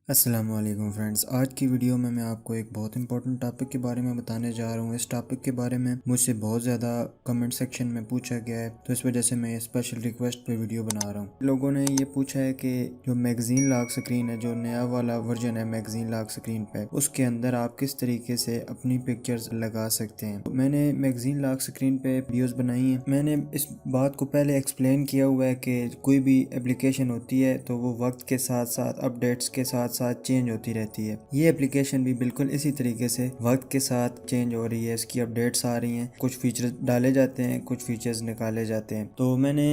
अस्सलामुअलैकुम फ्रेंड्स, आज की वीडियो में मैं आपको एक बहुत इंपॉर्टेंट टॉपिक के बारे में बताने जा रहा हूँ। इस टॉपिक के बारे में मुझसे बहुत ज़्यादा कमेंट सेक्शन में पूछा गया है, तो इस वजह से मैं ये स्पेशल रिक्वेस्ट पे वीडियो बना रहा हूँ। लोगों ने ये पूछा है कि जो मैगज़ीन लॉक स्क्रीन है, जो नया वाला वर्जन है मैगज़ीन लॉक स्क्रीन पे, उसके अंदर आप किस तरीके से अपनी पिक्चर्स लगा सकते हैं। मैंने मैगज़ीन लॉक स्क्रीन पे वीडियोज़ बनाई हैं। मैंने इस बात को पहले एक्सप्लेन किया हुआ है कि कोई भी एप्लीकेशन होती है तो वो वक्त के साथ साथ अपडेट्स के साथ साथ चेंज होती रहती है। ये एप्लीकेशन भी बिल्कुल इसी तरीके से वक्त के साथ चेंज हो रही है, इसकी अपडेट्स आ रही हैं, कुछ फीचर्स डाले जाते हैं, कुछ फीचर्स निकाले जाते हैं। तो मैंने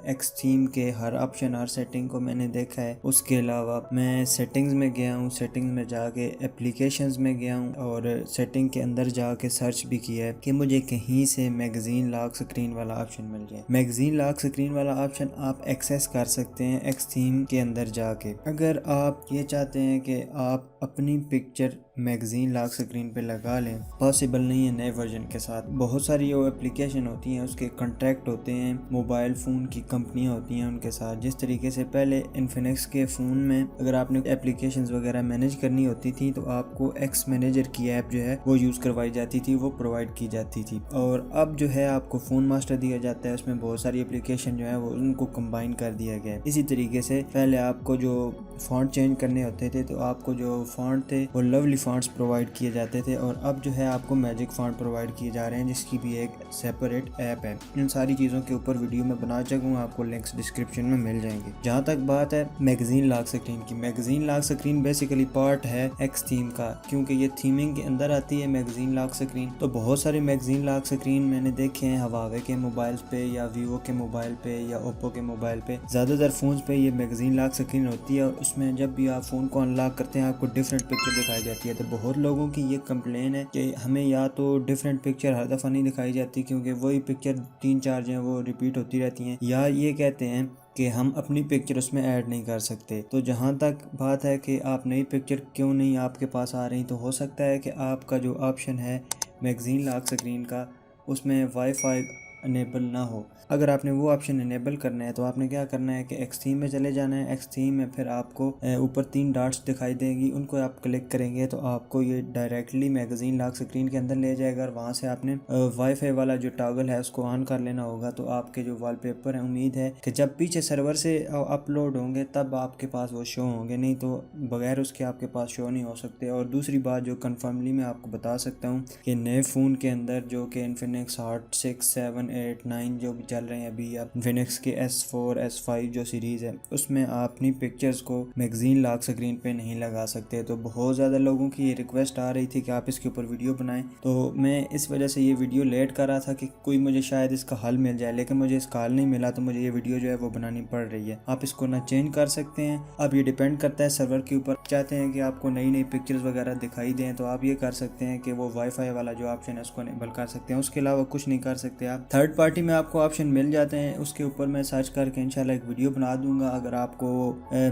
एक्स थीम के हर ऑप्शन और सेटिंग को मैंने देखा है। उसके अलावा मैं सेटिंग्स में गया हूँ, सेटिंग्स में जाके एप्लीकेशंस में गया हूँ और सेटिंग के अंदर जाके सर्च भी किया है कि मुझे कहीं से मैगज़ीन लॉक स्क्रीन वाला ऑप्शन मिल जाए। मैगज़ीन लॉक स्क्रीन वाला ऑप्शन आप एक्सेस कर सकते हैं एक्स थीम के अंदर जाके। अगर आप ये चाहते हैं कि आप अपनी पिक्चर मैगज़ीन लॉक स्क्रीन पे लगा लें, पॉसिबल नहीं है नए वर्जन के साथ। बहुत सारी वो एप्लीकेशन होती हैं, उसके कॉन्ट्रैक्ट होते हैं, मोबाइल फ़ोन की कंपनियां होती हैं उनके साथ। जिस तरीके से पहले इन्फिनिक्स के फ़ोन में अगर आपने एप्लीकेशंस वगैरह मैनेज करनी होती थी तो आपको एक्स मैनेजर की ऐप जो है वो यूज़ करवाई जाती थी, वो प्रोवाइड की जाती थी। और अब जो है आपको फ़ोन मास्टर दिया जाता है, उसमें बहुत सारी एप्लीकेशन जो है वो उनको कंबाइन कर दिया गया है। इसी तरीके से पहले आपको जो फॉन्ट चेंज करने होते थे तो आपको जो फॉन्ट थे वो लवली फॉन्ट्स प्रोवाइड किए जाते थे, और अब जो है आपको मैजिक फॉन्ट प्रोवाइड किए जा रहे हैं, जिसकी भी एक सेपरेट ऐप है। इन सारी चीज़ों के ऊपर वीडियो में बना चुका हूँ, आपको लिंक्स डिस्क्रिप्शन में मिल जाएंगे। जहाँ तक बात है मैगज़ीन लॉक स्क्रीन की, magazine lock screen basically part है एक्स थीम का, क्योंकि ये थीमिंग के अंदर आती है मैगज़ीन लॉक स्क्रीन। तो बहुत सारे मैगज़ीन लॉक स्क्रीन मैंने देखे हैं हवावे के मोबाइल पे या वीवो के मोबाइल पे या ओप्पो के मोबाइल पे। ज़्यादातर फ़ोन्स पे ये मैगज़ीन लॉक स्क्रीन होती है, और उसमें जब भी आप फ़ोन को अनलॉक करते हैं आपको डिफरेंट पिक्चर दिखाई जाती है। तो बहुत लोगों की ये कंप्लेन है कि हमें या तो डिफरेंट पिक्चर हर दफ़ा नहीं दिखाई जाती, क्योंकि वही पिक्चर 3-4 जो है वो रिपीट होती रहती हैं, या ये कहते हैं कि हम अपनी पिक्चर उसमें ऐड नहीं कर सकते। तो जहाँ तक बात है कि आप नई पिक्चर क्यों नहीं आपके पास आ रही, तो हो सकता है कि आपका जो ऑप्शन है मैगज़ीन लॉक स्क्रीन का उसमें वाईफाई अनेबल ना हो। अगर आपने वो ऑप्शन इनेबल करना है तो आपने क्या करना है कि एक्स थीम में चले जाना है। एक्स थीम में फिर आपको ऊपर 3 डॉट्स दिखाई देंगी, उनको आप क्लिक करेंगे तो आपको ये डायरेक्टली मैगज़ीन लॉक स्क्रीन के अंदर ले जाएगा, और वहाँ से आपने वाईफाई वाला जो टॉगल है उसको ऑन कर लेना होगा। तो आपके जो वॉलपेपर है, उम्मीद है कि जब पीछे सर्वर से अपलोड होंगे तब आपके पास वो शो होंगे, नहीं तो बगैर उसके आपके पास शो नहीं हो सकते। और दूसरी बात जो कन्फर्मली मैं आपको बता सकता हूँ कि नए फ़ोन के अंदर जो कि इन्फिनिक्स हॉट 6, 7, 8, 9 जो भी चल रहे हैं अभी, या इन्फिनिक्स के S4, S5 जो सीरीज़ है, उसमें आप अपनी पिक्चर्स को मैगज़ीन लॉक स्क्रीन पे नहीं लगा सकते। तो बहुत ज़्यादा लोगों की ये रिक्वेस्ट आ रही थी कि आप इसके ऊपर वीडियो बनाएं, तो मैं इस वजह से ये वीडियो लेट कर रहा था कि कोई मुझे शायद इसका हल मिल जाए, लेकिन मुझे इसका हल नहीं मिला, तो मुझे ये वीडियो जो है वो बनानी पड़ रही है। आप इसको ना चेंज कर सकते हैं, अब ये डिपेंड करता है सर्वर के ऊपर। चाहते हैं कि आपको नई नई पिक्चर्स वगैरह दिखाई दें तो आप ये कर सकते हैं कि वो वाईफाई वाला जो ऑप्शन है उसको इनेबल कर सकते हैं, उसके अलावा कुछ नहीं कर सकते। आप थर्ड पार्टी में आपको ऑप्शन मिल जाते हैं, उसके ऊपर मैं सर्च करके इंशाल्लाह एक वीडियो बना दूंगा। अगर आपको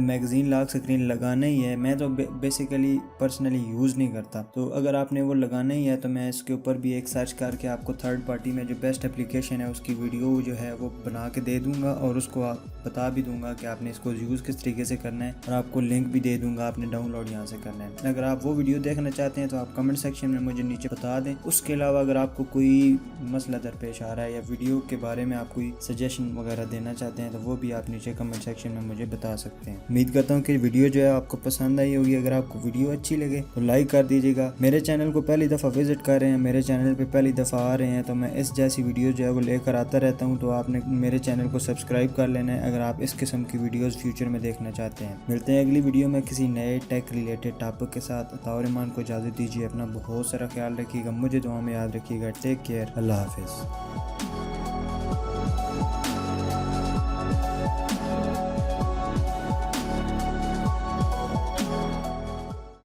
मैगज़ीन लॉक स्क्रीन लगाना ही है, मैं तो बेसिकली पर्सनली यूज़ नहीं करता, तो अगर आपने वो लगाना ही है तो मैं इसके ऊपर भी एक सर्च करके आपको थर्ड पार्टी में जो बेस्ट एप्लीकेशन है उसकी वीडियो जो है वो बना के दे दूंगा, और उसको आप बता भी दूंगा कि आपने इसको यूज़ किस तरीके से करना है, और आपको लिंक भी दे दूंगा, आपने डाउनलोड यहाँ से करना है। अगर आप वो वीडियो देखना चाहते हैं तो आप कमेंट सेक्शन में मुझे नीचे बता दें। उसके अलावा अगर आपको कोई मसला दरपेश आ रहा है या वीडियो के बारे में आप कोई सजेशन वगैरह देना चाहते हैं तो वो भी आप नीचे कमेंट सेक्शन में मुझे बता सकते हैं। उम्मीद करता हूँ कि वीडियो जो है आपको पसंद आई होगी। अगर आपको वीडियो अच्छी लगे तो लाइक कर दीजिएगा। मेरे चैनल को पहली दफ़ा विजिट कर रहे हैं, मेरे चैनल पे पहली दफ़ा आ रहे हैं, तो मैं इस जैसी वीडियो जो है वो लेकर आता रहता हूँ, तो आपने मेरे चैनल को सब्सक्राइब कर लेना है अगर आप इस किस्म की वीडियोज़ फ्यूचर में देखना चाहते हैं। मिलते हैं अगली वीडियो में किसी नए टेक रिलेटेड टॉपिक के साथ। अताउर रहमान को इजाज़त दीजिए, अपना बहुत सारा ख्याल रखिएगा, मुझे दुआ में याद रखिएगा। टेक केयर, अल्लाह हाफिज़।